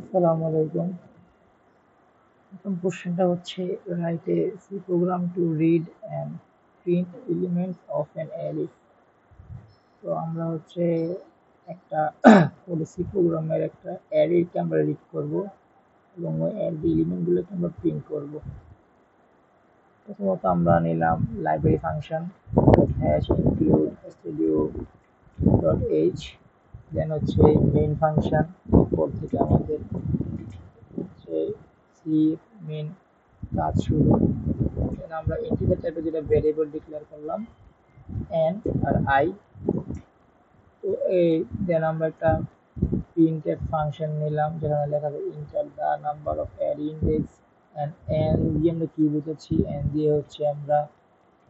আসসালামু আলাইকুম। প্রথম কোশ্চেনটা হচ্ছে write a C program to read and print elements of an array. তো আমরা হচ্ছে একটা সি প্রোগ্রামের একটা অ্যারেকে আমরা রিড করব এবং ওই অ্যারে এলিমেন্টগুলোকে আমরা প্রিন্ট করব। প্রথমত আমরা নিলাম library function hash include studio dot h, then হচ্ছে মেইন ফাংশন, এরপর থেকে আমাদের হচ্ছে সি মেইন কাজ শুরু। দেন আমরা ইন্টিজার টাইপের যেটা ভেরিয়েবল ডিক্লেয়ার করলাম এন আর আই। তো এই দেন আমরা একটা প্রিন্টএফ ফাংশন নিলাম যেখানে লেখা আছে enter the number of array index and n দিয়ে আমরা কি বুঝাচ্ছি, এন দিয়ে হচ্ছে আমরা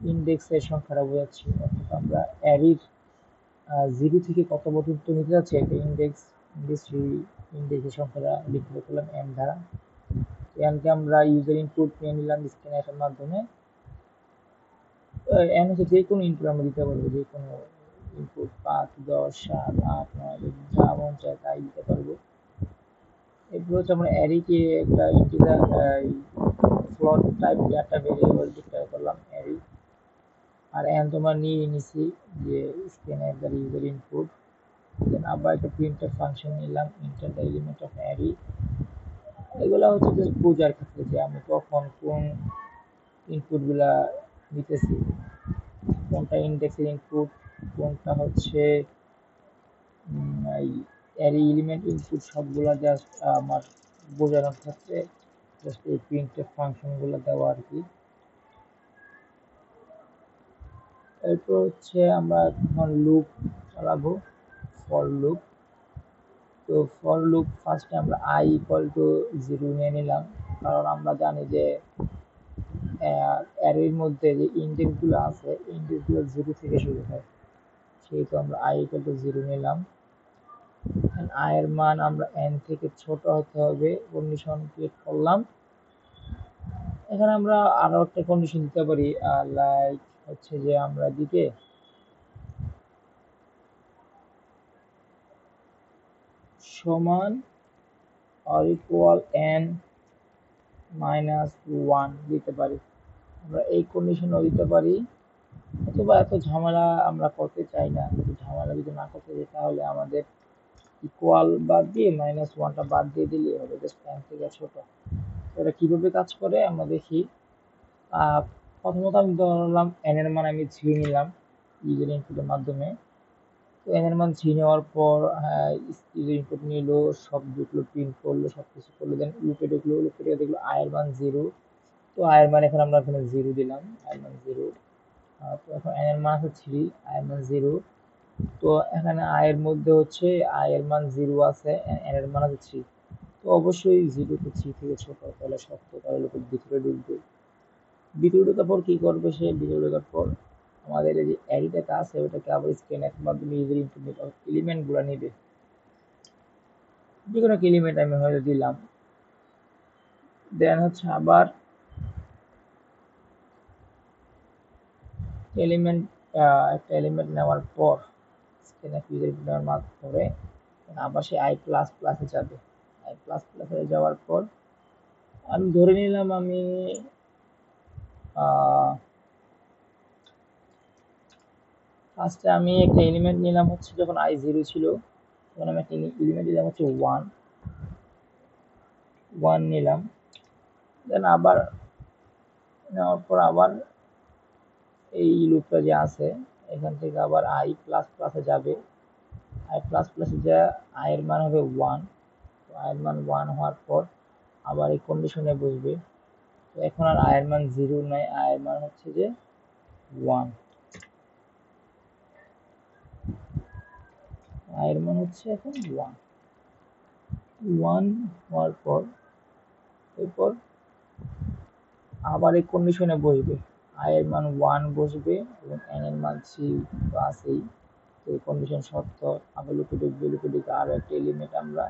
ইন্ডেক্সের সংখ্যাটা বোঝাচ্ছি, অর্থাৎ আমরা অ্যারের জিরো থেকে কত পর্যন্ত নিতে যাচ্ছে একটা ইন্ডেক্স, ইন্ডেক্সের সংখ্যাটা ডিক্লেয়ার করলাম এন দ্বারা। এনকে আমরা ইউজার ইনপুট নিয়ে নিলাম স্ক্যানের মাধ্যমে। এন হচ্ছে যে কোনো ইনপুট আমরা দিতে পারবো, যে কোনো ইনপুট 5, 10, 7, 8, 9 যা মন চায় তাই দিতে পারবো। এরপর হচ্ছে আমরা অ্যারেকে একটা ইন্টিজার ফ্লোট টাইপ একটা ভেরিয়েবল ডিক্লেয়ার করলাম অ্যারে। আর এন তোমরা নিয়ে নিছি যে স্ক্যানের দ্বারা ইউজার ইনপুট। দেন আবার একটা প্রিন্টএফ ফাংশন নিলাম enter the element of array. এগুলা হচ্ছে জাস্ট বোঝার ক্ষেত্রে যে আমি কখন কোন ইনপুটগুলা নিতেছি, কোনটা ইন্ডেক্সের ইনপুট, কোনটা হচ্ছে এই অ্যারে এলিমেন্ট ইনপুট, সবগুলা জাস্ট আমার বোঝানোর ক্ষেত্রে জাস্ট এই প্রিন্টএফ ফাংশনগুলো দেওয়া আর কি। এরপর হচ্ছে আমরা এখন লুপ চালাবো, ফর লুপ। তো ফর লুপ ফার্স্টে আমরা আই ইকুয়াল টু 0 নিয়ে নিলাম, কারণ আমরা জানি যে অ্যারের মধ্যে যে ইন্ডেক্সগুলো আছে ইন্ডেক্সগুলো 0 থেকে শুরু হয়, সেহেতু আমরা আই ইকুয়াল টু 0 নিলাম। আই এর মান আমরা এন থেকে ছোট হতে হবে কন্ডিশন ক্রিয়েট করলাম। এখানে আমরা আরো একটা কন্ডিশন দিতে পারি, লাইক হচ্ছে যে আমরা দিকে সমান অর ইকুয়াল এন মাইনাস 1 দিতে পারি, আমরা এই কন্ডিশনও দিতে পারি। অথবা এত ঝামেলা আমরা করতে চাই না, যদি ঝামেলা যদি না করতে চাই তাহলে আমাদের ইকুয়াল বাদ দিয়ে মাইনাস 1টা বাদ দিয়ে দিলে হবে, জাস্ট এন থেকে ছোট। এটা কিভাবে কাজ করে আমরা দেখি। প্রথমত আমি ধরলাম এন এর মান আমি 3 নিলাম ইউজার ইনপুটের মাধ্যমে। তো এন এর মান 3 নেওয়ার পর ইউজার ইনপুট নিল, সব ঢুকলো, প্রিন্ট করলো, সব কিছু করলো, দেন লুপে ঢুকলো, লুপে ঢুকে দেখলো আই এর মান 0। তো আই এর মান এখন আমরা এখানে 0 দিলাম, আই এর মান 0। তো এখন এন এর মান আছে 3, আই এর মান 0। তো এখানে আই এর মধ্যে হচ্ছে আই এর মান 0 আছে, এন এর মান আছে 3। তো অবশ্যই 0 তো 3 থেকে ছোট, তাহলে সত্য, তাহলে লুপের ভিতরে ঢুকবে। ভিতরে ঢোকার পর কি করবে, সে ভিতরে ঢোকার পর আমাদের এই যে অ্যারেটা আছে ওটাকে আবার স্ক্যানের মাধ্যমে ইউজার ইনপুট এলিমেন্ট গুলো নেবে। যে কোনো এলিমেন্ট আমি হয়তো দিলাম, দেন হচ্ছে আবার এলিমেন্ট একটা এলিমেন্ট নেওয়ার পর স্ক্যানের ইউজার ইনপুট নেওয়ার মাধ্যমে আবার সে আই প্লাস প্লাসে যাবে। আই প্লাস প্লাসে যাওয়ার পর আমি ধরে নিলাম আমি ফার্স্টে আমি একটা এলিমেন্ট নিলাম হচ্ছে যখন আই 0 ছিল, তখন আমি একটা এলিমেন্ট দিলাম হচ্ছে 1 নিলাম। দেন আবার নেওয়ার পর আবার এই লুপটা যে আছে এখান থেকে আবার আই প্লাস প্লাসে যাবে। আই প্লাস প্লাসে যা আই এর মান হবে 1। তো আই এর মান 1 হওয়ার পর আবার এই কন্ডিশনে বসবে। তো এখন আর আই এর মান 0 নয়, আই এর মান হচ্ছে যে 1। আই এর মান হচ্ছে এখন 1 হওয়ার পর এরপর আবার এই কন্ডিশনে বসবে, আই এর মান 1 বসবে এবং এন এর মান 3 তো আছেই। তো এই কন্ডিশন সত্য। আবার লুপে ঢুকবে, লুপে ঢুকে আরো একটা এলিমেন্ট আমরা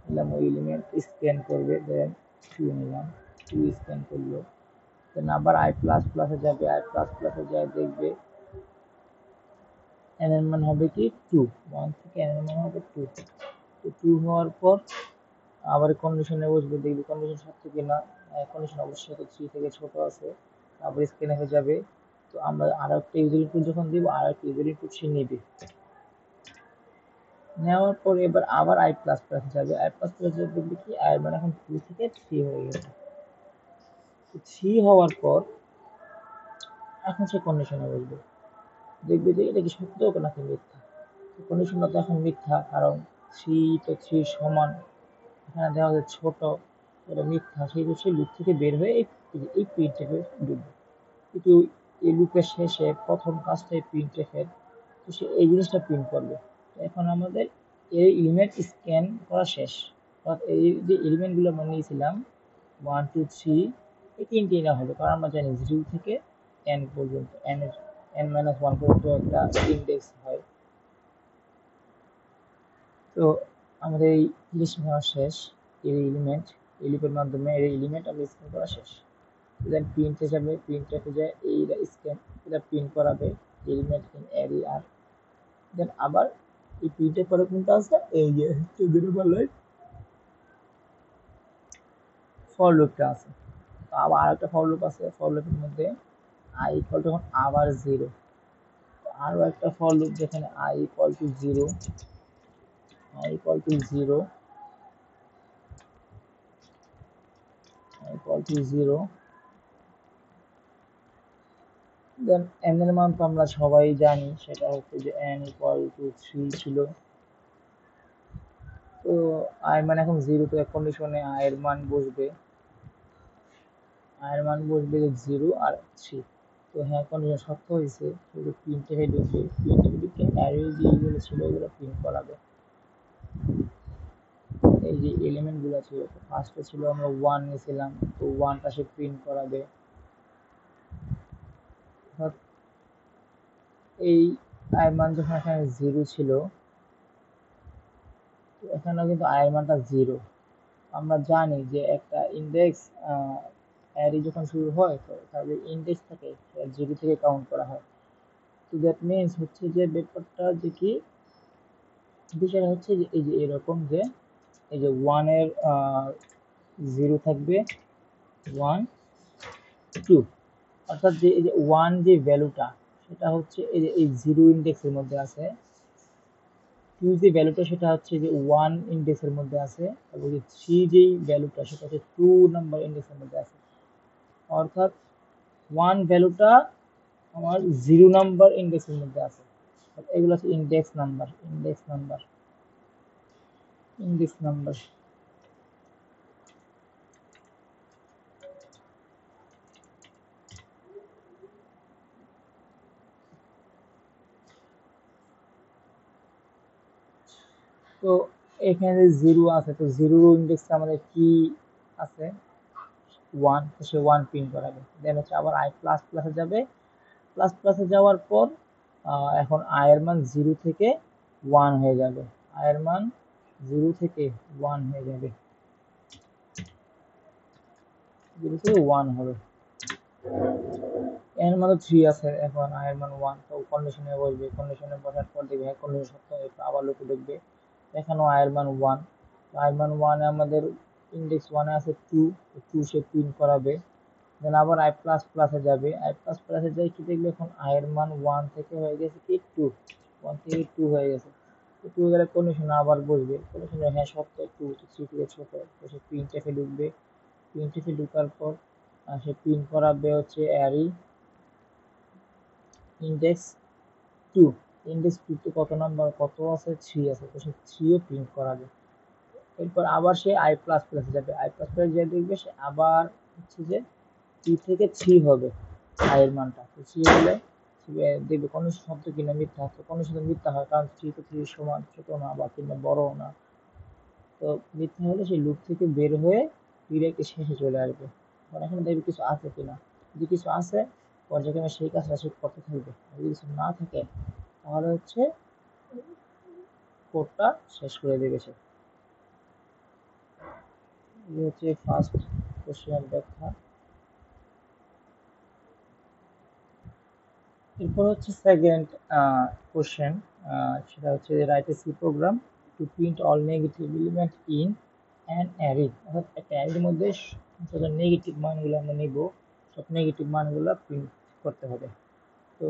নিলাম, ওই এলিমেন্ট স্ক্যান করবে, দেন 2 নিলাম, 2 স্ক্যান করলো। দেন আবার আই প্লাস প্লাসে যাবে, আই প্লাস প্লাসে যায় দেখবে এন এর মান হবে কি 2, 1 থেকে এন এর মান হবে 2। তো 2 হওয়ার পর আবার কন্ডিশনে বসবে, দেখবি কন্ডিশন সত্য কিনা। কন্ডিশন অবশ্যই তো 3 থেকে ছোট আছে, তারপর স্ক্যান হয়ে যাবে। তো আমরা আর একটা ইউজার ইনপুট যখন দিব, আর একটা ইউজার ইনপুট সে নেবে। নেওয়ার পর এবার আবার আই প্লাস প্লাস যাবে, আই প্লাস প্লাস দেখবে কি আই মানে এখন 2 থেকে 3 হয়ে গেছে। 3 হওয়ার পর এখন সে কন্ডিশনে বসবে, দেখবে যে এটা কি সত্য নাকি মিথ্যা। কন্ডিশনটা তো এখন মিথ্যা, কারণ 3 তো 3 সমান, এখানে দেওয়া হচ্ছে ছোট, এটা মিথ্যা। সেই সে লুপ থেকে বের হয়ে এই প্রিন্টএফে ঢুকবে। কিন্তু এই লুপের শেষে প্রথম কাজটাই প্রিন্টএফের, তো সে এই জিনিসটা প্রিন্ট করবে। এখন আমাদের এই এলিমেন্ট স্ক্যান করা শেষ। অর্থাৎ এই যে এলিমেন্টগুলো আমরা নিয়েছিলাম 1 2 3, এই তিনটেই না হলো, কারণ আমরা জানি 0 থেকে n পর্যন্ত, n-1 পর্যন্ত একটা ইন্ডেক্স হয়। তো আমাদের এই লিস্ট নেওয়া শেষ, এই এলিমেন্ট এই লুপের মাধ্যমে এই এলিমেন্ট আমরা স্ক্যান করা শেষ। দেন প্রিন্ট হিসাবে প্রিন্টএফে যায় এই স্ক্যান, এটা প্রিন্ট করাবে এলিমেন্ট ইন অ্যারে আর। দেন আবার এই প্রিন্টের পরে কোনটা আছে, এই যে ফর লুপটা আছে। তো আবার আরেকটা ফর লুপ আছে, ফর লুপের মধ্যে আই ইকুয়াল টু আবার 0। আরও একটা ফর লুপ যেখানে i equal to 0, i equal to 0, i equal to 0। Then n এর মান তো আমরা সবাই জানি, সেটা হচ্ছে যে n ইকুয়াল টু 3 ছিল। তো আই মান এখন 0, তো এক কন্ডিশনে আই এর মান বসবে, আই এর মান বসবে 0 আর 3। তো হ্যাঁ, কন্ডিশন সত্য হয়েছে, শুধু প্রিন্টএফে ঢুকবে, প্রিন্টএফে ঢুকে অ্যারে যেগুলো ছিল ওগুলো প্রিন্ট করাবে। এই যে এলিমেন্টগুলো ছিল, ফার্স্টে ছিল আমরা 1 নিয়েছিলাম, তো 1টা সে প্রিন্ট করাবে। এই আই মান যখন এখানে 0 ছিল, তো এখানেও কিন্তু আই এর মানটা 0। আমরা জানি যে একটা ইন্ডেক্স অ্যারে যখন শুরু হয়, তো তাহলে ইন্ডেক্স থাকে 0 থেকে কাউন্ট করা হয়। তো দ্যাট মিনস হচ্ছে যে ব্যাপারটা যে কি, বিষয়টা হচ্ছে যে এই যে এরকম যে এই যে 1 এর 0 থাকবে, 1 2, অর্থাৎ যে এই যে 1 যে ভ্যালুটা, সেটা হচ্ছে এই যে এই 0 ইন্ডেক্সের মধ্যে আছে। 2 যে ভ্যালুটা সেটা হচ্ছে যে 1 ইন্ডেক্সের মধ্যে আছে, এবং 3 যেই ভ্যালুটা সেটা হচ্ছে 2 নাম্বার ইন্ডেক্সের মধ্যে আছে। অর্থাৎ 1 ভ্যালুটা আমার 0 নাম্বার ইন্ডেক্সের মধ্যে আছে। এগুলো হচ্ছে index number, index number, index number. তো এখানে 0 আছে, তো 0 ইন্ডেক্সে আমাদের কি আছে, 1, তো সে 1 প্রিন্ট করাবে। দেন হচ্ছে আবার আই প্লাস প্লাসে যাবে, প্লাস প্লাসে যাওয়ার পর এখন আই এর মান 0 থেকে 1 হয়ে যাবে, আই এর মান 0 থেকে 1 হয়ে যাবে, 0 থেকে 1 হবে। এর মান 3 আছে, এখন আই এর মান 1, তো কন্ডিশনে বসবে, কন্ডিশনে বসার পর দেখবে হ্যাঁ কন্ডিশন সত্য, আবার লুপে ঢুকবে। এখানেও আই এর মান 1, আই এর মান 1 এ আমাদের ইন্ডেক্স 1 এ আছে 2, 2 সে প্রিন্ট করাবে। দেন আবার আই প্লাস প্লাসে যাবে, আই প্লাস প্লাসে যাই কি দেখবে এখন আই এর মান 1 থেকে হয়ে গেছে কি 2, 1 থেকে 2 হয়ে গেছে। তো 2 গেলে কন্ডিশনে আবার বসবে, কন্ডিশনে হ্যাঁ সত্য 2 তো 3 থেকে ছোট, তো সে প্রিন্টএফে ঢুকবে। প্রিন্টএফে ঢোকার পর সে প্রিন্ট করাবে হচ্ছে অ্যারে ইন্ডেক্স 2, ইন্ডেক্স 2 তে কত নাম্বার কত আছে, 3 আছে, তো সে 3 ও প্রিন্ট করাবে। এরপর আবার সে আই প্লাস প্লাসে যাবে, আই প্লাস প্লাস যে দেখবে সে আবার হচ্ছে যে 2 থেকে 3 হবে আই এর মানটা, তো 3 হলে দেখবে কন্ডিশন সত্য কিনা মিথ্যা, তো কন্ডিশন মিথ্যা হয়, কারণ 3 তো 3 সমান, ছোট না বা কিংবা বড় না। তো মিথ্যা হলে সেই লুপ থেকে বের হয়ে ডিরেক্ট শেষে চলে আসবে। তখন এখানে দেখবে কিছু আছে কিনা, যদি কিছু আছে পর্যায়ক্রমে সেই কাজটা সে করতে থাকবে, যদি কিছু না থাকে তাহলে হচ্ছে কোডটা শেষ করে দেবে সে। এই হচ্ছে ফার্স্ট কোশ্চেনের ব্যাখ্যা। এরপর হচ্ছে সেকেন্ড কোশ্চেন, সেটা হচ্ছে write a C program to print all negative element in an array, অর্থাৎ একটা অ্যারের মধ্যে যত নেগেটিভ মানগুলো আমরা নিব সব নেগেটিভ মানগুলো প্রিন্ট করতে হবে। তো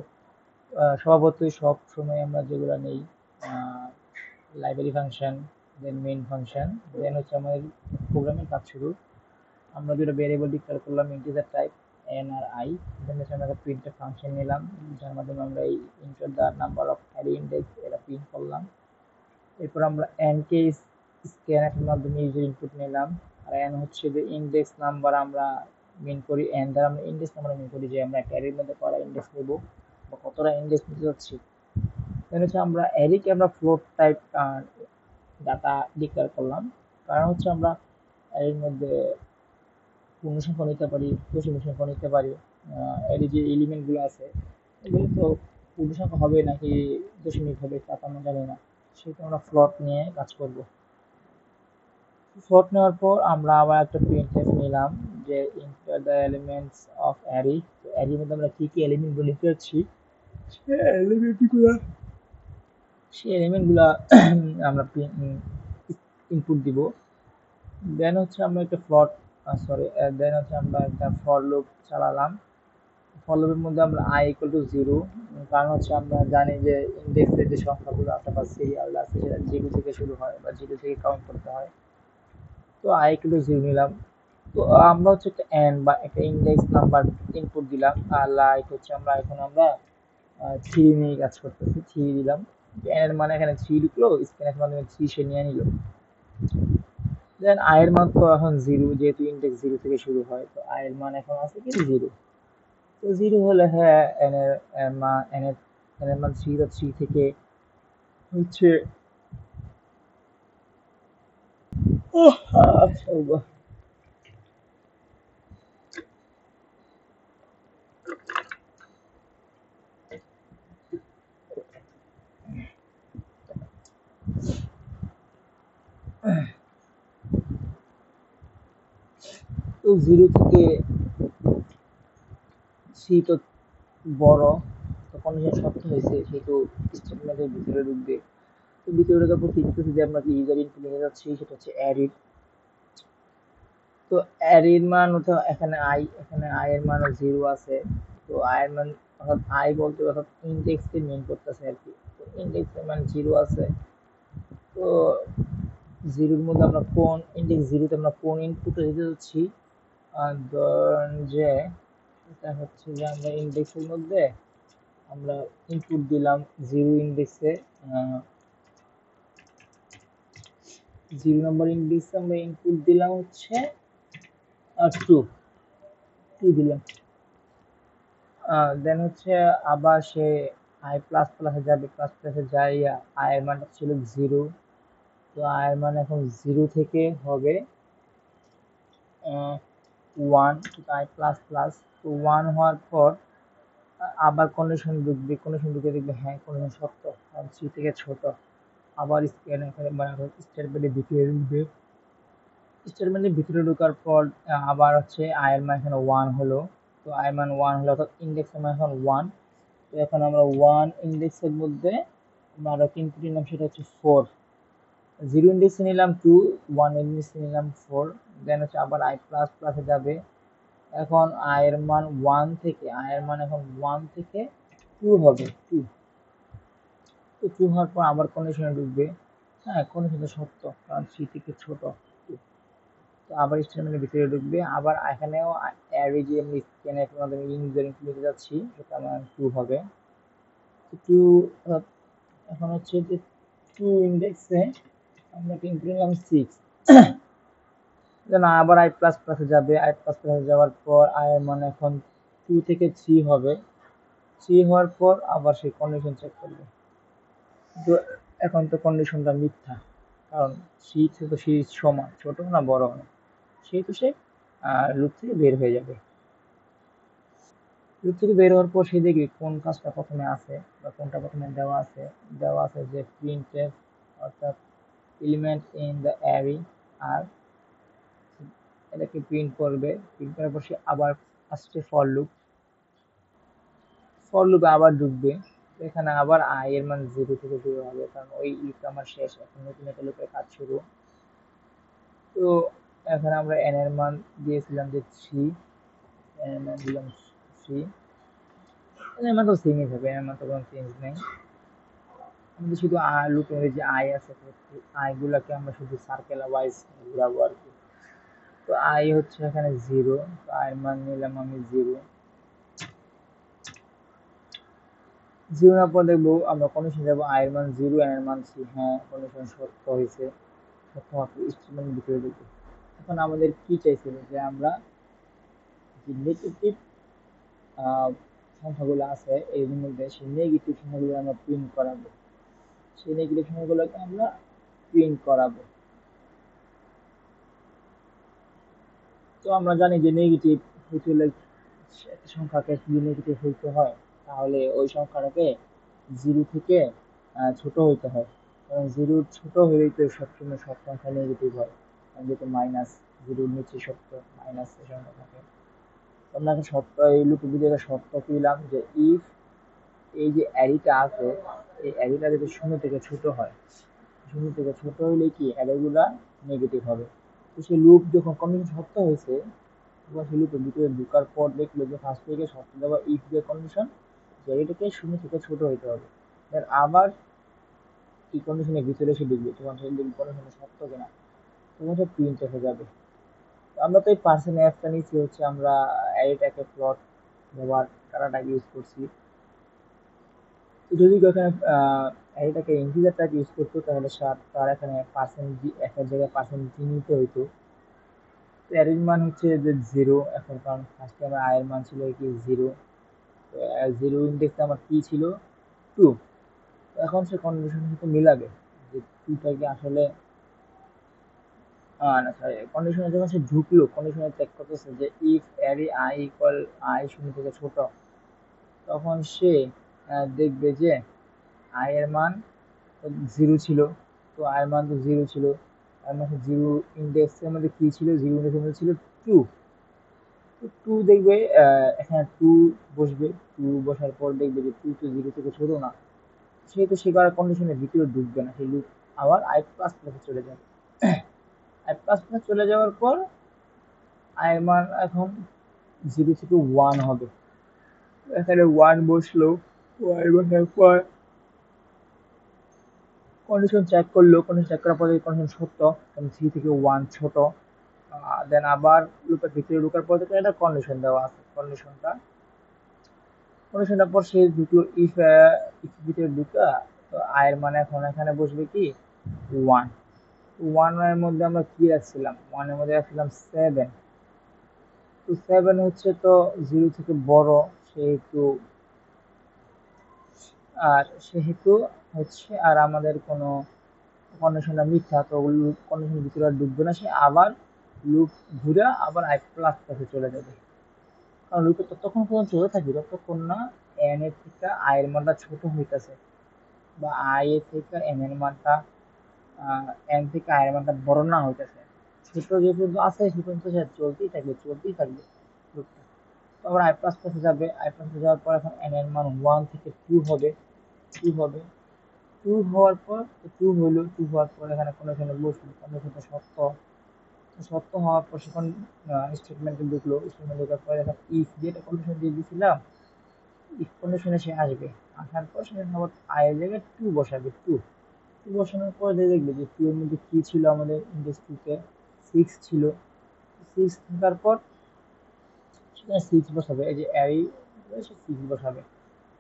স্বভাবতই সব সময় আমরা যেগুলো নেই library function, then main function, then হচ্ছে আমাদের প্রোগ্রামের কাজ শুরু। আমরা দুটো ভেরিয়েবল ডিক্লেয়ার করলাম ইন্টিজার টাইপ এন আর আই, দেন হচ্ছে আমরা একটা প্রিন্টের ফাংশন নিলাম যার মাধ্যমে আমরা এই enter the number of array index এটা প্রিন্ট করলাম। এরপর আমরা এন কে স্ক্যানএর মাধ্যমে ইউজার ইনপুট নিলাম, আর এন হচ্ছে যে ইন্ডেক্স নাম্বার আমরা মিন করি, এন দ্বারা আমরা ইন্ডেক্স নাম্বার মিন করি যে আমরা একটা অ্যারের মধ্যে কয়টা ইন্ডেক্স নেব বা কতটা ইন্ডেক্স নিতে যাচ্ছি। দেন হচ্ছে আমরা অ্যারেকে আমরা ফ্লোট টাইপ ডাটা ডিক্লেয়ার করলাম, কারণ হচ্ছে আমরা এর মধ্যে পূর্ণ সংখ্যা নিতে পারি, দশমিক সংখ্যা নিতে পারি। এর যে এলিমেন্টগুলো আছে এগুলো তো পূর্ণ সংখ্যা হবে নাকি দশমিক হবে তা তো আমরা জানি না, সেটা আমরা ফ্লোট নিয়ে কাজ করব। ফ্লোট নেওয়ার পর আমরা আবার একটা প্রিন্টএফ নিলাম যে enter the elements of array. তো অ্যারের মধ্যে আমরা কি কি এলিমেন্টগুলো নিতে যাচ্ছি সেই এলিমেন্টগুলো আমরা ইনপুট দিব। দেন হচ্ছে আমরা একটা ফ্লোট দেন হচ্ছে আমরা একটা ফর লুপ চালালাম। ফর লুপের মধ্যে আমরা i ইকুয়াল টু 0, কারণ হচ্ছে আমরা জানি যে ইন্ডেক্সের যে সংখ্যাগুলো আছে বা সিরিয়াল আছে সেটা 0 থেকে শুরু হয় বা 0 থেকে কাউন্ট করতে হয়। তো i ইকুয়াল টু 0 নিলাম। তো আমরা হচ্ছে একটা n বা একটা ইন্ডেক্স নাম্বার ইনপুট দিলাম, আর লাইক হচ্ছে আমরা 3 নিয়ে কাজ করতেছি, 3 দিলাম। n এর মানে এখানে 3 ঢুকলো, স্ক্যানের মাধ্যমে 3 সে নিয়ে নিল। দেন i এর মান তো এখন 0, যেহেতু ইন্ডেক্স 0 থেকে শুরু হয়, তো i এর মান এখন আছে কি 0। তো 0 হলে হ্যাঁ n এর মান n এর মান 3, তো 3 থেকে হচ্ছে আচ্ছা, তো 0 থেকে 3 তো বড়, তো কন্ডিশন সত্য হয়েছে, সেহেতু স্টেটমেন্টের ভিতরে ঢুকবে। তো ভিতরে ঢোকার পর দেখতেছি যে আমরা কি ইউজার ইনপুট নিয়ে যাচ্ছি, সেটা হচ্ছে অ্যারে। তো অ্যারের মান তো এখানে আই এর মান 0 আছে। তো আই এর মান অর্থাৎ আই বলতে অর্থাৎ ইন্ডেক্সকে মেন করতেছে আর কি। তো ইন্ডেক্সের মান 0 আছে। তো 0 এর মধ্যে আমরা কোন ইন্ডেক্স 0 তে আমরা কোন ইনপুটটা দিতে যাচ্ছি, ধরেন যে এটা হচ্ছে যে আমরা ইন্ডেক্সের মধ্যে আমরা ইনপুট দিলাম 0 ইন্ডেক্সে, 0 নম্বর ইন্ডেক্সে আমরা ইনপুট দিলাম হচ্ছে 2 দিলাম। দেন হচ্ছে আবার সে আই প্লাস প্লাসে যাবে, প্লাস প্লাসে যাইয়া আই এর মানটা ছিল 0। তো আই এর মান এখন 0 থেকে হবে 1, আই প্লাস প্লাস। তো 1 হওয়ার পর আবার কন্ডিশন ঢুকবে, কন্ডিশন ঢুকে দেখবে হ্যাঁ কন্ডিশন সত্য, কারণ 3 থেকে ছোট। আবার স্ক্যান এখানে মানে স্টেটমেন্টের ভিতরে ঢুকবে, স্টেটমেন্টের ভিতরে ঢোকার পর আবার হচ্ছে আই এর মান এখানে 1 হলো। তো আই এর মান 1 হলো অর্থাৎ ইন্ডেক্সের মান এখন 1। তো এখন আমরা 1 ইন্ডেক্সের মধ্যে আমরা আরো ইনপুট নিলাম, সেটা হচ্ছে 4। 0 ইন্ডেক্সে নিলাম 2, 1 ইন্ডেক্সে নিলাম 4। দেন হচ্ছে আবার i প্লাস প্লাসে যাবে। এখন i এর মান 1 থেকে i এর মান এখন 1 থেকে 2 হবে, 2। তো 2 হওয়ার পর আবার কন্ডিশনে ঢুকবে, হ্যাঁ কন্ডিশনটা সত্য কারণ 3 থেকে ছোট 2। তো আবার স্টেটমেন্টের ভিতরে ঢুকবে, আবার এখানেও অ্যারে যে আমি স্ক্যানের মাধ্যমে ইউজার ইনপুট নিতে যাচ্ছি সেটা আমার 2 হবে। তো 2 এখন হচ্ছে যে 2 ইন্ডেক্সে আমরা ইনপুট নিলাম 6। দেন আবার i প্লাস প্লাসে যাবে, i প্লাস প্লাসে যাওয়ার পর i এর মান এখন 2 থেকে 3 হবে। 3 হওয়ার পর আবার সেই কন্ডিশন চেক করবে। তো এখন তো কন্ডিশনটা মিথ্যা, কারণ 3 থেকে তো সিরিজ সমান, ছোট না বড় না, সেহেতু সে লুপ থেকে বের হয়ে যাবে। লুপ থেকে বের হওয়ার পর সে দেখবে কোন কাজটা প্রথমে আছে বা কোনটা প্রথমে দেওয়া আছে যে printf অর্থাৎ এলিমেন্ট ইন দ্য অ্যারে, আর এটাকে প্রিন্ট করবে। প্রিন্ট করার পর সে আবার আসছে ফর লুপে আবার ঢুকবে। এখানে আবার আই এর মান 0 থেকে শুরু হবে, কারণ ওই লুপটা আমার শেষ, এখন নতুন একটা লুপের কাজ শুরু। তো তো এখানে আমরা n এর মান দিয়েছিলাম যে 3, n এর মান দিলাম 3, n এর মান তো সেমই থাকবে, n এর মান তো কোনো চেঞ্জ নেই। আমাদের শুধু লুপের যে i আছে, i গুলাকে আমরা শুধু সার্কেল ওয়াইজ ঘোরাবো আর কি। তো i হচ্ছে এখানে 0, তো i এর মান নিলাম আমি 0। 0 নেওয়ার পর দেখবো আমরা কন্ডিশন যাবো i এর মান 0, n এর মান 3। হ্যাঁ, কন্ডিশন সত্য হয়েছে, সত্য মাত্র স্টেটমেন্ট ভিতরে দেখবো। এখন আমাদের কি চাইছিল যে আমরা যে নেগেটিভ সংখ্যাগুলো আছে এর মধ্যে সেই নেগেটিভ সংখ্যাগুলো আমরা প্রিন্ট করাবো, সেই নেগেটিভ সংখ্যাগুলোকে আমরা প্রিন্ট করাবো। তো আমরা জানি যে নেগেটিভ হইতে হলে একটা সংখ্যাকে যদি নেগেটিভ হইতে হয় তাহলে ওই সংখ্যাটাকে 0 থেকে ছোট হইতে হয়, কারণ 0 ছোট হলেই তো সবসময় সব সংখ্যা নেগেটিভ হয়, যেহেতু মাইনাস 0 নিচে সত্য মাইনাস এই সংখ্যা থাকে। আমরা এখন সত্য এই লুপের ভিতরে সত্য পেলাম যে ইফ এই যে অ্যারেটা আছে এই অ্যারেটা যদি 0 থেকে ছোট হয়, 0 থেকে ছোট হলে কি অ্যারেগুলা নেগেটিভ হবে। তো সেই লুপ যখন কন্ডিশন সত্য হয়েছে তখন সেই লুপের ভিতরে ঢোকার পর দেখলো যে ফার্স্ট থেকে সত্য দেওয়া ইফ যে কন্ডিশন যে অ্যারেটাকে 0 থেকে ছোট হইতে হবে, দেন আবার এই কন্ডিশনের ভিতরে এসে ঢুকবে তখন সেই কন্ডিশন সত্য কিনা তখন সে প্রিন্ট হয়ে যাবে। আমরা তো এই পার্সেন্ট অ্যাপটা নিচ্ছি হচ্ছে আমরা অ্যারেটাকে প্লট ব্যবহার করাটাকে ইউজ করছি। যদি এখানে এটাকে ইন্টিজার টাইপ ইউজ করতো তাহলে তার এখানে পার্সেন্ট একটা জায়গায় পার্সেন্ট নিতে হইতো। তো এর মান হচ্ছে যে 0 এখন, কারণ ফার্স্টে আমার আয়ের মান ছিল কি 0, তো 0 ইন্ডেক্সে আমার কি ছিল 2। তো এখন সে কন্ডিশনের সাথে মিলাবে যে 2টা কি আসলে না সরি, কন্ডিশনে যখন সে ঢুকলো কন্ডিশনে চেক করতেছে যে if array i equal i 0 থেকে ছোট, তখন সে দেখবে যে i এর মান 0 ছিল, তো i এর মান তো 0 ছিল, তার মানে 0 ইন্ডেক্সের মধ্যে কি ছিল, 0 ইন্ডেক্সের মধ্যে ছিল 2। তো 2 দেখবে এখানে 2 বসবে, 2 বসার পর দেখবে যে 2 তো 0 থেকে ছোট না, সেহেতু সে আর কন্ডিশনের ভিতরে ঢুকবে না, সেই লুপ আবার i প্লাস প্লাসে চলে যাবে। i প্লাস প্লাস চলে যাওয়ার পর i এর মান এখন 0 থেকে 1 হবে, এখানে 1 বসলো, 1 বসার পর কন্ডিশন চেক করলো, কন্ডিশন চেক করার পরে কন্ডিশন সত্য, কারণ 3 থেকে 1 ছোট। দেন আবার লুপের ভিতরে ঢোকার পর দেখে একটা কন্ডিশন দেওয়া আছে, কন্ডিশনটার পর সে ঢুকলো ইফ ভিতরে ঢুকা, তো আয়ের মানে এখন এখানে বসবে কি 1। 1 এর মধ্যে আমরা কি রাখছিলাম, 1 এর মধ্যে রাখছিলাম 7। তো 7 হচ্ছে তো 0 থেকে বড়, সেহেতু হচ্ছে আর আমাদের কোনো কন্ডিশনটা মিথ্যা, তো লুপ কন্ডিশনের ভিতরে আর ঢুকবে না, সে আবার লুপ ঘুরে আবার i প্লাস প্লাসে চলে যাবে। কারণ লুপে ততক্ষণ পর্যন্ত চলে থাকবে যতক্ষণ না n এর থেকে i এর মানটা ছোট হইতেছে, বা i এর থেকে n এর মানটা n থেকে i এর মানটা বড় না হইতেছে। ছোট যে পর্যন্ত আছে সে পর্যন্ত সে চলতেই থাকবে লুপটা। তো আবার i প্লাস প্লাসে যাবে, i প্লাসে যাওয়ার পর এখন n এর মান 1 থেকে 2 হবে, 2 হওয়ার পর 2 হলো, 2 হওয়ার পর এখানে কন্ডিশনে বসলো, কন্ডিশনটা সত্য হওয়ার পর সেখন স্টেটমেন্টে ঢুকলো, স্টেটমেন্টে ঢোকার পর এখন ইফ যেটা কন্ডিশন দিয়ে দিয়েছিলাম ইফ কন্ডিশনে সে আসবে, আসার পর সে আবার i এর জায়গায় 2 বসাবে, 2 বসানোর পর দেখবে যে 2 এর মধ্যে কি ছিল, আমাদের ইন্ডেক্স 2 তে 6 ছিল, 6 থাকার পর সেখানে 6 বসাবে, এই যে অ্যারে সে 6 বসাবে,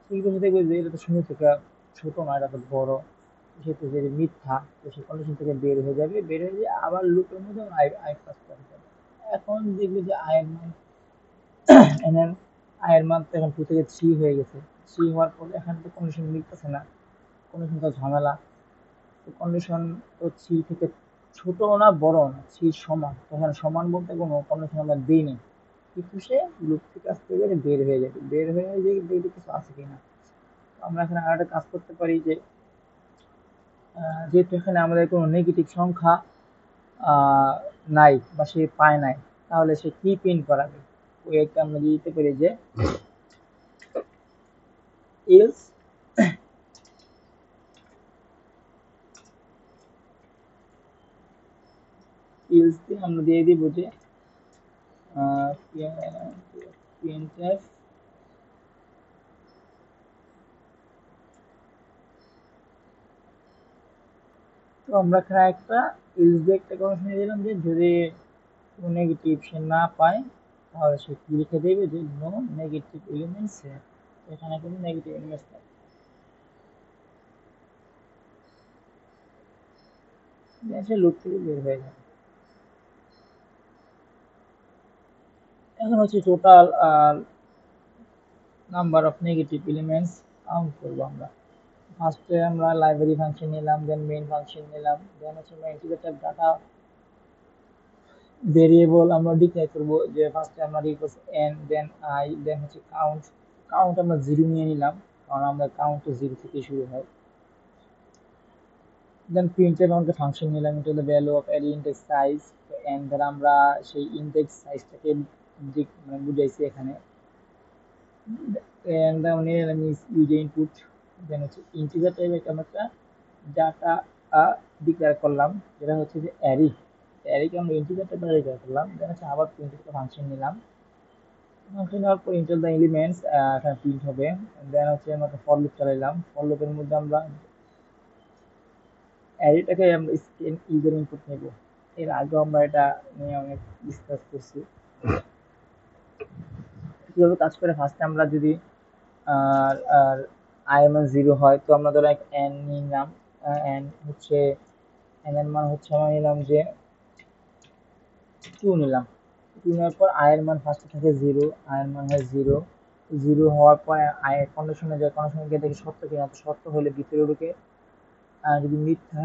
6 বসে দেখবে যে এটা তো 0 থেকে ছোট না, এটা তো বড়, সেহেতু যে মিথ্যা, তো সে কন্ডিশন থেকে বের হয়ে যাবে, বের হয়ে গিয়ে আবার লুপের মধ্যে i প্লাস প্লাস যাবে। এখন দেখবে যে i এর মান এখানে i এর মান তো এখন 2 থেকে 3 হয়ে গেছে, 3 হওয়ার পর এখানে তো কন্ডিশন মিলতেছে না, কন্ডিশন তো ঝামেলা। তো কন্ডিশন তো 3 থেকে ছোট না বড় না, 3 সমান, তখন সমান বলতে কোনো কন্ডিশন আমরা দিইনি, কিন্তু সে লুপ থেকে আসতে গেলে বের হয়ে যাবে, বের হয়ে যে দেখবে কিছু আছে কিনা। আমরা এখানে আরেকটা কাজ করতে পারি যে যেহেতু এখানে আমাদের কোনো নেগেটিভ সংখ্যা নাই বা সে পায় নাই, তাহলে সে কি প্রিন্ট করাবে, ওই একটা আমরা দিতে পারি যে else ইলস দিয়ে আমরা দিয়ে দিব যে printf তো আমরা এখানে একটা ইলস দিয়ে একটা কন্ডিশন দিলাম যে যদি কোনো নেগেটিভ সে না পায় তাহলে সে কি লিখে দেবে যে নো নেগেটিভ এলিমেন্টস হিয়ার, এখানে কোনো নেগেটিভ এলিমেন্টস নেই। সে লুপ থেকে বের হয়ে যাবে। এখন হচ্ছে total number of negative elements count করবো আমরা। ফার্স্টে আমরা লাইব্রেরি ফাংশন নিলাম, দেন মেইন ফাংশন নিলাম, দেন হচ্ছে আমরা ইন্টিগ্রেটেড ডাটা ভেরিয়েবল আমরা ডিক্লেয়ার করব যে ফার্স্টে আমরা লিখব n দেন i দেন হচ্ছে কাউন্ট। কাউন্ট আমরা 0 নিয়ে নিলাম কারণ আমরা কাউন্ট তো 0 থেকে শুরু হয়। দেন printf আমরা ফাংশন নিলাম, এটা হলো value of array index size, n দ্বারা আমরা সেই ইনডেক্স সাইজটাকে মানে বুঝাইছি এখানে। and the name is user input, then হচ্ছে ইন্টিজার টাইপের আমরা একটা ডাটা ডিক্লেয়ার করলাম যেটা হচ্ছে যে অ্যারে। অ্যারেকে আমরা ইন্টিজার টাইপের ডিক্লেয়ার করলাম, দেন হচ্ছে আবার প্রিন্ট একটা ফাংশন নিলাম। ফাংশন নেওয়ার পর ইন্টার দ্য এলিমেন্টস এখানে প্রিন্ট হবে। দেন হচ্ছে আমরা একটা ফর লুপ চালাইলাম, ফর লুপের মধ্যে আমরা অ্যারেটাকে আমরা স্ক্যান ইউজার ইনপুট নেব। এর আগে আমরা এটা নিয়ে অনেক ডিসকাস করছি কিভাবে কাজ করে। ফার্স্টে আমরা যদি আর আর i এর মান 0 হয় তো আমরা ধরো n নিলাম, n হচ্ছে n এর মান হচ্ছে আমরা নিলাম যে 2 নিলাম। 2 নেওয়ার পর i এর মান ফার্স্টে থাকে 0, i এর মান হয় 0। 0 হওয়ার পর i এর কন্ডিশনে যায়, কন্ডিশনে গিয়ে দেখি সত্য কিনা, তো সত্য হলে ভিতরে ঢুকে, যদি মিথ্যা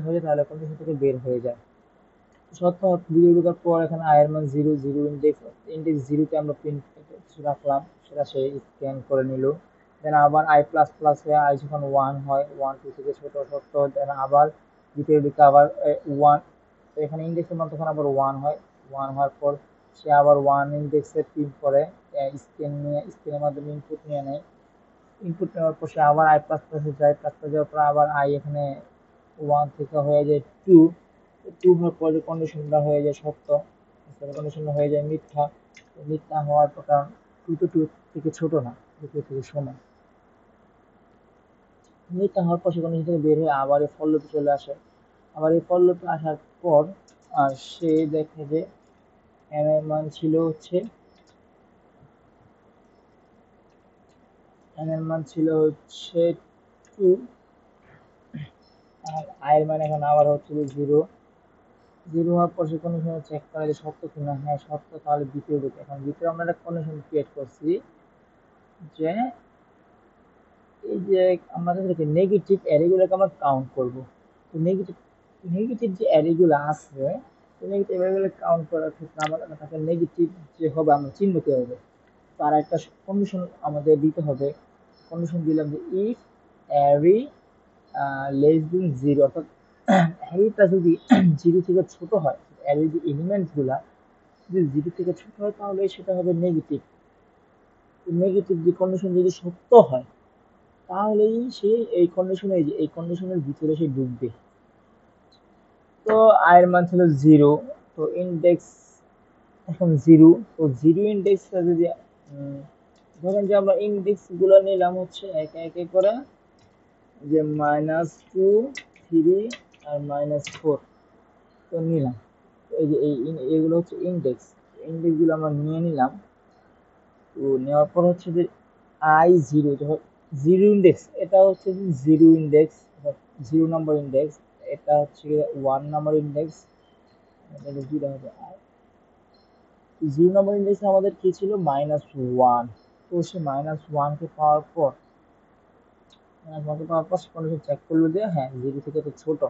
হয়ে যায় তাহলে কন্ডিশন থেকে বের হয়ে যায়। সত্য ভিতরে ঢোকার পর এখানে i এর মান 0, 0 ইনডেক্স 0 তে আমরা প্রিন্ট রাখলাম, সেটা সে স্ক্যান করে নিল। দেন আবার i প্লাস প্লাস হয়ে i যখন 1 হয়, 1 2 থেকে ছোট সত্য, দেন আবার ভিতরে ঢুকে আবার 1, তো এখানে ইনডেক্সের মান তখন আবার 1 হয়। 1 হওয়ার পর সে আবার 1 ইনডেক্সে প্রিন্ট করে, স্ক্যানের মাধ্যমে ইনপুট নিয়ে নেয়। ইনপুট নেওয়ার পর সে আবার i প্লাস প্লাসে যায়, প্লাস প্লাস যাওয়ার পর আবার i এখানে 1 থেকে হয়ে যায় 2, 2 হওয়ার পরে কন্ডিশনটা হয়ে যায় সত্য, কন্ডিশনটা হয়ে যায় মিথ্যা। মিথ্যা হওয়ার পর কারণ 2 তো 2 থেকে ছোট না, 2 থেকে সমান। মিথ্যা হওয়ার পর সে কন্ডিশন থেকে বের হয়ে আবার এই ফর লুপে চলে আসে। আবার এই ফর লুপে আসার পর সে দেখে যে n এর মান ছিল হচ্ছে n এর মান ছিল হচ্ছে 2, আর i এর মান এখন আবার হচ্ছে 0। 0 হওয়ার পর সে কন্ডিশন চেক করে যে সত্য কিনা, হ্যাঁ সত্য, তাহলে দ্বিতীয় ঢুকে। এখন দ্বিতীয় আমরা একটা কন্ডিশন ক্রিয়েট করছি যে এই যে আমরা যাদেরকে নেগেটিভ অ্যারেগুলোকে আমরা কাউন্ট করব। তো নেগেটিভ নেগেটিভ যে অ্যারেগুলো আছে, তো নেগেটিভ অ্যারেগুলো কাউন্ট করার ক্ষেত্রে আমাদের তাকে নেগেটিভ যে হবে আমরা চিহ্নিত হবে, তার একটা কন্ডিশন আমাদের দিতে হবে। কন্ডিশন দিলাম যে ইফ অ্যারে লেস দেন 0, অর্থাৎ অ্যারেটা যদি 0 থেকে ছোট হয়, অ্যারে যে এলিমেন্টসগুলা যদি 0 থেকে ছোট হয় তাহলে সেটা হবে নেগেটিভ। নেগেটিভ যে কন্ডিশন যদি সত্য হয় তাহলেই সে এই কন্ডিশনে, এই কন্ডিশনের ভিতরে সে ঢুকবে। তো i এর মান ছিল 0, তো ইনডেক্স এখন 0, তো 0 ইনডেক্সটা যদি ধরেন যে আমরা ইনডেক্স গুলো নিলাম হচ্ছে একে একে করে, যে -2 3 আর -4 তো নিলাম। এই যে এইগুলো হচ্ছে ইনডেক্স, ইনডেক্স গুলো আমরা নিয়ে নিলাম। তো নেওয়ার পর হচ্ছে যে i0, যখন 0 ইনডেক্স, এটা হচ্ছে যে 0 ইনডেক্স, 0 নাম্বার ইনডেক্স, এটা হচ্ছে 1 নাম্বার ইনডেক্স, এটা 0 হবে। আর 0 নাম্বার ইনডেক্সে আমাদের কি ছিল -1, তো সে -1 কে পাওয়ার পর কন্ডিশন চেক করলো যে হ্যাঁ 0 থেকে তো ছোট,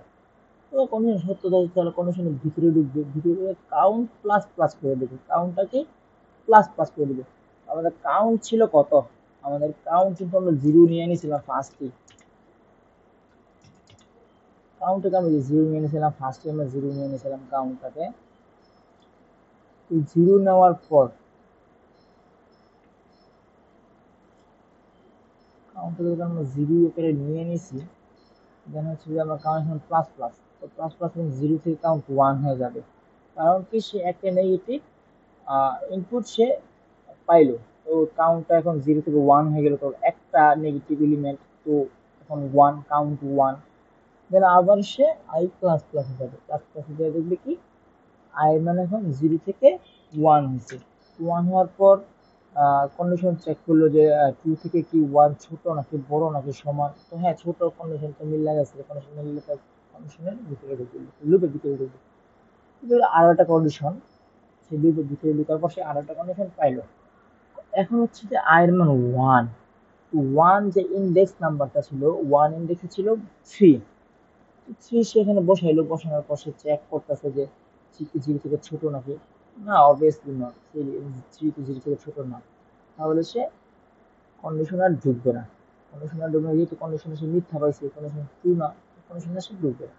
তো কন্ডিশন সত্য, তাহলে কন্ডিশনের ভিতরে ঢুকবে, ভিতরে কাউন্ট প্লাস প্লাস করে দেবে, কাউন্টটাকে প্লাস প্লাস করে দেবে। আমাদের কাউন্ট ছিল কত, আমাদের কাউন্ট কিন্তু আমরা 0 নিয়ে নিয়েছিলাম ফার্স্টে, কাউন্টটাকে আমরা 0 নিয়ে নিয়েছিলাম ফার্স্টে, আমরা 0 নিয়ে নিয়েছিলাম কাউন্টটাকে। 0 নেওয়ার পর কাউন্টটাকে আমরা 0 করে নিয়ে নিয়েছি, দেন হচ্ছে যে আমরা count plus plus, plus plus zero থেকে কাউন্ট ওয়ান হয়ে যাবে, কারণ কি সে একটা নেগেটিভ ইনপুট সে পাইলো। তো কাউন্টটা এখন জিরো থেকে ওয়ান হয়ে গেল, তো একটা নেগেটিভ এলিমেন্ট, তো এখন ওয়ান, কাউন্ট ওয়ান। দেন আবার সে আই প্লাস প্লাস যাবে, প্লাস প্লাস দেখবে কি আই মানে এখন জিরো থেকে ওয়ান হয়েছে। ওয়ান হওয়ার পর কন্ডিশন চেক করলো যে টু থেকে কি ওয়ান ছোট নাকি বড় নাকি সমান। তো হ্যাঁ, ছোট, কন্ডিশন তো মিল লাগাইছে, কন্ডিশন মিললে তার কন্ডিশনের ভিতরে ঢুকবে, লুপের ভিতরে ঢুকবে। কিন্তু আরো একটা কন্ডিশন, সেই লুপের ভিতরে ঢুকার পর সে আরো একটা কন্ডিশন পাইলো। এখন হচ্ছে যে আই এর মান ওয়ান, ওয়ান যে ইন্ডেক্স নাম্বারটা ছিল, ওয়ান ইন্ডেক্সে ছিল থ্রি, থ্রি সেখানে বসাইলো, বসানোর পর সে চেক করতেছে যে থ্রি কি জিরো থেকে ছোট নাকি। না, অবভিয়াসলি নট, থ্রি কি জিরো থেকে ছোট না, তাহলে সে কন্ডিশন আর ঢুকবে না। কন্ডিশন আর ঢুকবে না, যেহেতু কন্ডিশনে সে মিথ্যা পাইছে, কন্ডিশন ট্রু না, কন্ডিশনে সে ঢুকবে না।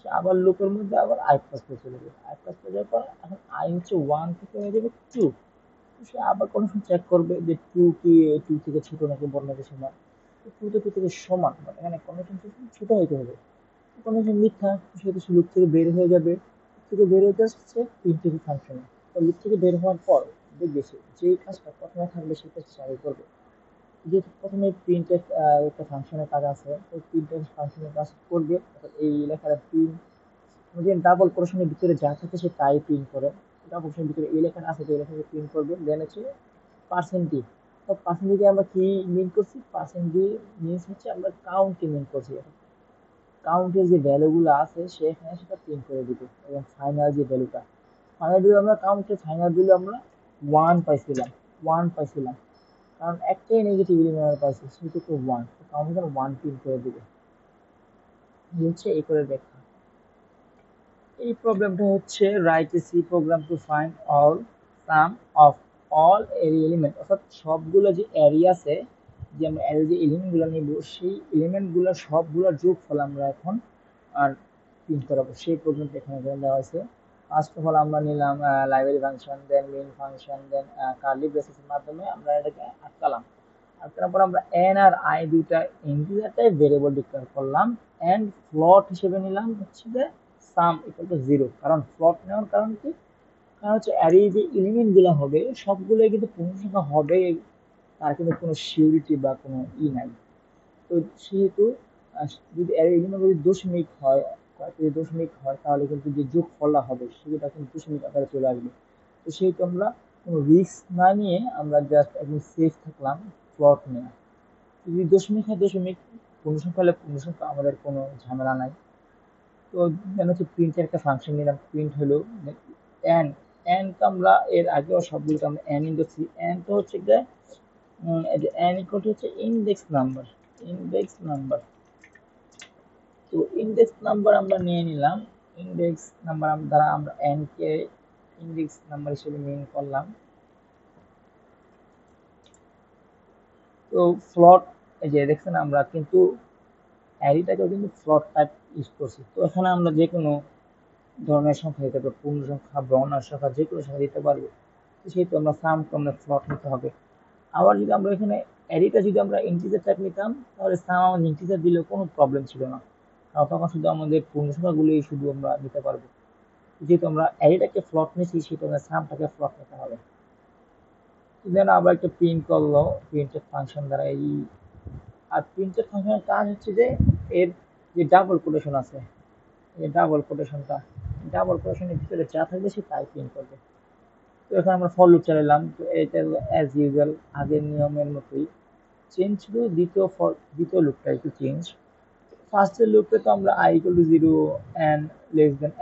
সে আবার লুপের মধ্যে আবার আই প্লাস প্লাস চলে যাবে, আই প্লাস প্লাস যাওয়ার পর এখন আই হচ্ছে ওয়ান থেকে হয়ে যাবে টু। সে আবার কন্ডিশন চেক করবে যে টু কি টু থেকে ছোট নাকি বড় নাকি সমান। টু তো টু থেকে সমান, বাট এখানে কন্ডিশন ছোট হইতে হবে, কন্ডিশন মিথ্যা, সেহেতু সে লুপ থেকে বের হয়ে যাবে। লুপ থেকে বের হতে আসছে প্রিন্টএফ ফাংশনে। তো লুপ থেকে বের হওয়ার পর দেখবে সে যেই কাজটা প্রথমে থাকবে সেই কাজটা আগে করবে। যেহেতু প্রথমে প্রিন্টএফ একটা ফাংশনের কাজ আছে, তো প্রিন্টএফ ফাংশনের কাজ করবে, অর্থাৎ এই লেখাটা প্রিন্ট যে ডাবল কোটেশনের ভিতরে যা থাকে সে তাই প্রিন্ট করে। ডাবল কোটেশনের ভিতরে এই লেখাটা আছে, এই লেখাকে প্রিন্ট করবে। দেন হচ্ছে পার্সেন্টেজ, তো পার্সেন্টেজে আমরা কি মিন করছি, পার্সেন্টেজ মিনস হচ্ছে আমরা কাউন্টকে মিন করছি। কাউন্টের যে ভ্যালুগুলো আছে সেখানে সেটা প্রিন্ট করে দিবে, এবং ফাইনাল যে ভ্যালুটা, ফাইনাল ভ্যালু আমরা কাউন্টের ফাইনাল ভ্যালু আমরা ওয়ান পাইছিলাম, ওয়ান পাইছিলাম, কারণ একটাই নেগেটিভ এলিমেন্ট পাইছি, সেটা তো ওয়ান, কাউন্টার ওয়ান প্রিন্ট করে দিবে। এই হচ্ছে এই করে ব্যাখ্যা। এই প্রবলেমটা হচ্ছে write a C program to find all sum of all array element, অর্থাৎ সবগুলো যে অ্যারে আছে, যে আমরা অ্যারে যে এলিমেন্টগুলো নিব, সেই এলিমেন্টগুলো সবগুলোর যোগফল আমরা এখন আর প্রিন্ট করাবো, সেই প্রবলেমটা এখানে দেওয়া হয়েছে। ফার্স্ট অফ অল আমরা নিলাম library function, then main function, then curly ব্রেসেসের মাধ্যমে আমরা এটাকে আটকালাম। আটকানোর পর আমরা এন আর আই দুইটা ইন্টিজারটাই ভেরিয়েবল ডিক্লেয়ার করলাম, এন্ড ফ্লোট হিসেবে নিলাম হচ্ছে যে সাম ইকুয়াল টু জিরো। কারণ ফ্লোট নেওয়ার কারণ কি, কারণ হচ্ছে অ্যারে যে এলিমেন্টগুলো হবে সবগুলোই কিন্তু পূর্ণসংখ্যা হবে, তার কিন্তু কোনো সিউরিটি বা কোনো নাই। তো সেহেতু যদি অ্যারে এলিমেন্ট যদি দশমিক হয়, যদি দশমিক হয়, তাহলে কিন্তু যে যোগফলটা হবে সেটা কিন্তু দশমিক আকারে চলে আসবে। তো সেহেতু আমরা কোনো রিস্ক না নিয়ে আমরা জাস্ট একদম সেফ থাকলাম ফ্লট নেওয়া। যদি দশমিক হয় দশমিক, পূর্ণসংখ্যা হলে পূর্ণসংখ্যা, আমাদের কোনো ঝামেলা নাই। তো যেন হচ্ছে প্রিন্টের একটা ফাংশন নিলাম, প্রিন্ট হলো এন, এন তো আমরা এর আগেও সবগুলোকে আমরা এন ইন্টু সি, এন তো হচ্ছে গিয়ে এন ইকুয়াল টু হচ্ছে ইন্ডেক্স নাম্বার, ইন্ডেক্স নাম্বার। তো ইন্ডেক্স নাম্বার আমরা নিয়ে নিলাম, ইন্ডেক্স নাম্বার দ্বারা আমরা এন কে ইন্ডেক্স নাম্বার হিসেবে মিন করলাম। তো ফ্লট, এই যে দেখছেন আমরা কিন্তু অ্যারেটাকেও কিন্তু ফ্লট টাইপ ইউজ করছি। তো এখানে আমরা যে কোনো ধরনের সংখ্যা দিতে পারবো, পূর্ণ সংখ্যা, বর্ণার সংখ্যা, যে কোনো সংখ্যা দিতে পারবো। সেহেতু আমরা সামকে আমরা ফ্লট নিতে হবে। আবার যদি আমরা এখানে অ্যারেটা যদি আমরা ইন্টিজার টাইপ নিতাম, তাহলে সাম আমাদের ইন্টিজার দিলেও কোনো প্রবলেম ছিল না, কারণ তখন শুধু আমাদের পূর্ণ সংখ্যাগুলোই শুধু আমরা নিতে পারবো। যেহেতু আমরা অ্যারেটাকে ফ্লট নিয়েছি, সেহেতু আমরা সামটাকে ফ্লট নিতে হবে। দেন আবার একটা প্রিন্ট করলো প্রিন্টের ফাংশন দ্বারা এই, আর প্রিন্টের ফাংশনের কাজ হচ্ছে যে এর যে ডাবল কোটেশন আছে, এই ডাবল কোটেশনটা, ডাবল কোটেশনের ভিতরে যা থাকবে সে তাই প্রিন্ট করবে। তো এখানে আমরা ফর লুপ চালালাম, তো এটা অ্যাজ ইউজুয়াল আগের নিয়মের মতোই চেঞ্জ, শুধু দ্বিতীয় লুপটা একটু চেঞ্জ। ফার্স্টের লুপে তো আমরা i equal to zero, n less than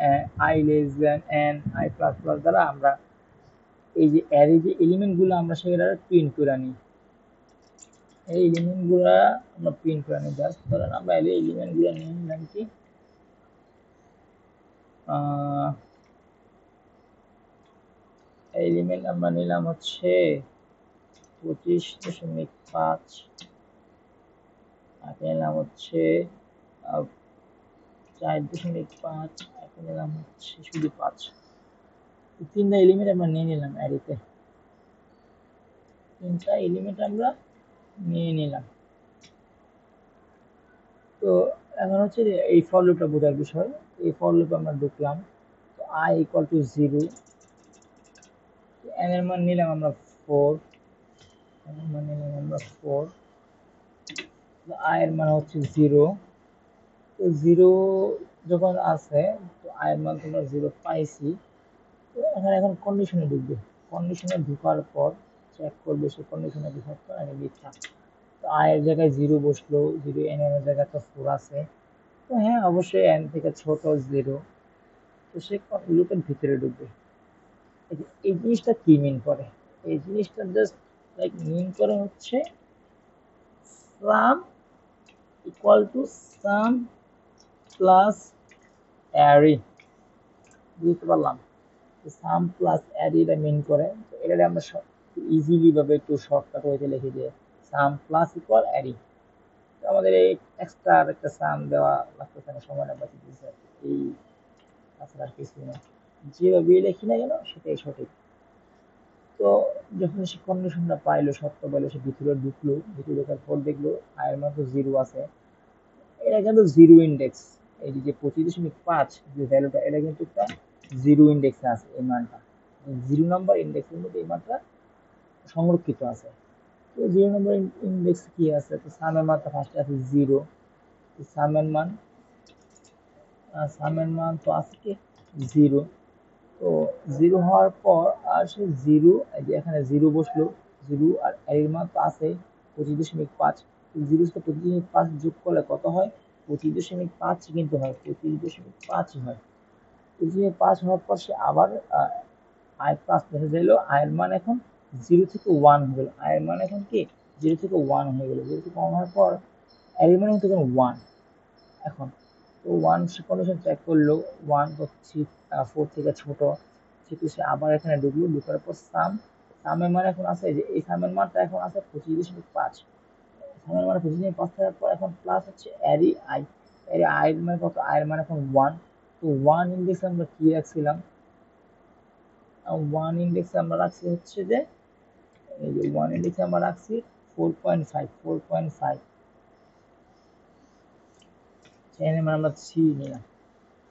i less than n, i plus plus দ্বারা আমরা এই যে অ্যারে যে এলিমেন্টগুলো আমরা সেগুলো প্রিন্ট করে নিই, এই এলিমেন্টগুলো আমরা প্রিন্ট করে নিই। জাস্ট ধরেন আমরা এই এলিমেন্টগুলো নিয়ে নিলাম কি এলিমেন্ট আমরা নিলাম হচ্ছে 25.5, আর নিলাম হচ্ছে 4.5, আর নিলাম হচ্ছে শুধু 5। তিনটা এলিমেন্ট আমরা নিয়ে নিলাম অ্যারেতে, তিনটা এলিমেন্ট আমরা নিয়ে নিলাম। তো এখন হচ্ছে যে এই ফর লুপটা বোঝার বিষয়। তো এই ফর লুপে আমরা ঢুকলাম, তো I ইকুয়াল টু 0, n এর মান নিলাম আমরা 4, n এর মান নিলাম আমরা 4, তো I এর মান হচ্ছে 0, তো 0 যখন আছে তো I এর মান তোমরা 0 পাইছি। তো এখানে এখন কন্ডিশনে ঢুকবে, কন্ডিশনে ঢোকার পর চেক করবে সে কন্ডিশনে ঢোকার পর আগে মিথ্যা, তো I এর জায়গায় 0 বসলো, 0 n এর জায়গায় তো 4 আছে, তো হ্যাঁ অবশ্যই n থেকে ছোট 0, তো সে লুপের ভিতরে ঢুকবে। এই জিনিসটা কি মিন করে, এই জিনিসটা জাস্ট লাইক মিন করে হচ্ছে সাম equal to some plus array, বুঝতে পারলাম, সাম প্লাস অ্যারে এটা মিন করে। তো এটা আমরা ইজিলি ভাবে একটু শর্টকাট হইতে লিখে যে সাম প্লাস ইকুয়াল অ্যারে, তো আমাদের এই এক্সট্রা একটা সাম দেওয়া লাগতেছে না, সময়টা বাঁচিয়ে দিচ্ছে এই, তাছাড়া কিছু না, যেভাবে লিখি না কেন সেটাই সঠিক। তো যখন সে কন্ডিশনটা পাইলো, সত্য পাইলো, সে ভিতরে ঢুকলো, ভিতরে ঢোকার পর দেখলো আয়ের মান তো 0 আছে, এটা কিন্তু 0 ইন্ডেক্স, এই যে 25.5 যে ভ্যালুটা এটা কিন্তু একটা 0 ইন্ডেক্সে আছে, এই মানটা 0 নাম্বার ইন্ডেক্সের মধ্যে এই মানটা সংরক্ষিত আছে। তো 0 নাম্বার ইন্ডেক্স কি আছে, তো সামের মানটা ফার্স্টে আছে 0, তো সামের মান তো আছে কি 0, তো 0 হওয়ার পর আর সে 0, এই যে এখানে 0 বসলো, 0 আর এর মান তো আছে 25.5, 0 সাথে 25.5 যোগ করলে কত হয়, 25.5 কিন্তু হয়, 25.5 হয়। 25.5 হওয়ার পর সে আবার আই প্লাস প্লাসে যাইলো, আয়ের মান এখন 0 থেকে 1 হয়ে গেল, আয়ের মান এখন কি 0 থেকে 1 হয়ে গেল, 0 থেকে 1 হওয়ার পর এর মান কিন্তু এখন 1, এখন তো 1 সে কন্ডিশন চেক করলো, 1 তো 4 থেকে ছোট, সেহেতু সে আবার এখানে ঢুকলো, ঢুকার পর সামের মান এখন আছে, যে এই সামের মানটা এখন আছে 25.5, সামের মান 25.5 থাকার পর এখন প্লাস হচ্ছে অ্যারি আই, অ্যারি আই এর মান কত, আই এর মান এখন 1, তো 1 ইন্ডেক্সে আমরা কি রাখছিলাম, 1 ইন্ডেক্সে আমরা রাখছি হচ্ছে যে এই যে 1 ইন্ডেক্সে আমরা রাখছি 4.5, এর মান আমরা 3 নিলাম,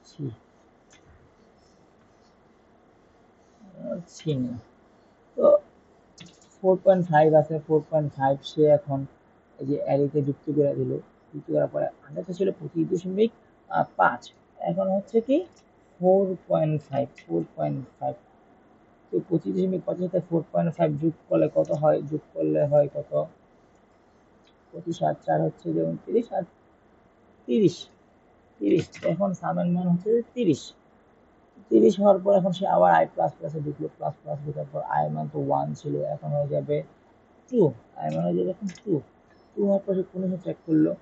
3 নিলাম, তো 4.5 আছে, 4.5 সে এখন এই যে অ্যারেতে যুক্ত করে দিল, যুক্ত করার পরে আগে তো ছিল 25.5, এখন হচ্ছে কি 4.5, তো 25.5 সাথে 4.5 যোগ করলে কত হয়, যোগ করলে হয় কত, 25 আর 4 হচ্ছে যে 29 আর 30, এখন সামের মান হচ্ছে 30 হওয়ার পর এখন সে আবার আই প্লাস প্লাসে ঢুকলো, প্লাস প্লাস ঢোকার পর আই মান তো 1 ছিল, এখন হয়ে যাবে 2, আই মান হয়ে যাবে এখন 2 হওয়ার পর সে কোনো চেক করলো,